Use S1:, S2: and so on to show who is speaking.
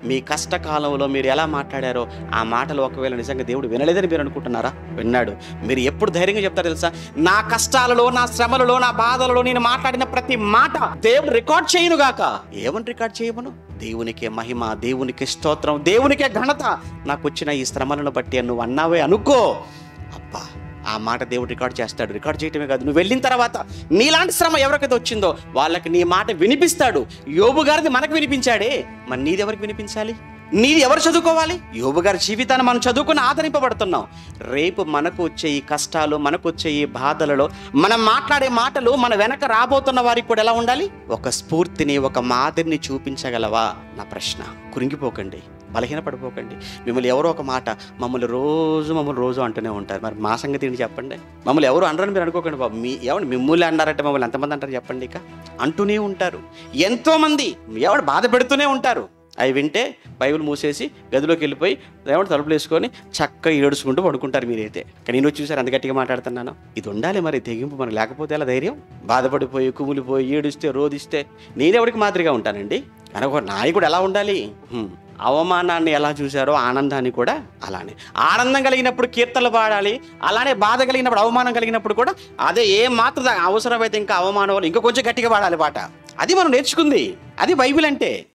S1: మీ కష్టకాలంలో మీరు ఎలా మాట్లాడారో ఆ మాటలు ఒకవేళ నిజంగా దేవుడు వినలేదని మీరు అనుకుంటున్నారా? విన్నాడు. మీరు ఎప్పుడు ధైర్యంగా చెప్తారో తెలుసా? నా కష్టాలలో, నా శ్రమలలో, నా బాధలలో నేను మాట్లాడిన ప్రతి మాట దేవుడు రికార్డ్ చేయనుగాక. ఏమని రికార్డ్ చేయమను? దేవునికే మహిమ, దేవునికి స్తోత్రం, దేవునికే ఘనత. నాకు వచ్చిన ఈ శ్రమలను బట్టి నువ్వు అన్నావే అనుకో, అబ్బా ఆ మాట దేవుడు రికార్డ్ చేస్తాడు. రికార్డ్ చేయటమే కాదు, నువ్వు వెళ్ళిన తర్వాత నీలాంటి శ్రమ ఎవరికైతే వచ్చిందో వాళ్ళకి నీ మాట వినిపిస్తాడు. యోబు గారిది మనకు వినిపించాడే, మరి నీది ఎవరికి వినిపించాలి? నీది ఎవరు చదువుకోవాలి? యోబు గారి జీవితాన్ని మనం చదువుకుని ఆదరింపబడుతున్నాం. రేపు మనకు వచ్చే ఈ కష్టాలు, మనకు వచ్చే ఈ బాధలలో మనం మాట్లాడే మాటలు మన వెనక రాబోతున్న వారికి కూడా ఎలా ఉండాలి? ఒక స్ఫూర్తిని, ఒక మాదిరిని చూపించగలవా? నా ప్రశ్న. కురింగిపోకండి, బలహీనపడిపోకండి. మిమ్మల్ని ఎవరో ఒక మాట మమ్మల్ని రోజు అంటూనే ఉంటారు. మరి మా సంగతి ఏంటి చెప్పండి? మమ్మల్ని ఎవరు అనరని మీరు అనుకోకండి బాబు. ఎవరు మిమ్మల్ని అన్నారంటే మమ్మల్ని ఎంతమంది అంటారు చెప్పండి? ఇక అంటూనే ఉంటారు. ఎంతోమంది ఎవరు బాధ పెడుతూనే ఉంటారు. అవి వింటే బైబిల్ మూసేసి గదిలోకి వెళ్ళిపోయి ఏమంటే తలుపులు వేసుకొని చక్కగా ఏడుచుకుంటూ పడుకుంటారు మీరైతే. కానీ నేను చూసారు అంత గట్టిగా మాట్లాడుతున్నాను. ఇది ఉండాలి మరి తెగింపు. మరి లేకపోతే ఎలా ధైర్యం? బాధపడిపోయి కుమిలిపోయి ఏడుస్తే రోధిస్తే నేనెవరికి మాదిరిగా ఉంటానండి? కానీ ఒక నాయకుడు ఎలా ఉండాలి? అవమానాన్ని ఎలా చూశారో ఆనందాన్ని కూడా అలానే. ఆనందం కలిగినప్పుడు కీర్తనలు పాడాలి, అలానే బాధ కలిగినప్పుడు, అవమానం కలిగినప్పుడు కూడా అదే ఏ మాత్రం అవసరమైతే ఇంకా అవమానం ఇంకా కొంచెం గట్టిగా పాడాలి పాట. అది మనం నేర్చుకుంది. అది బైబిల్ అంటే.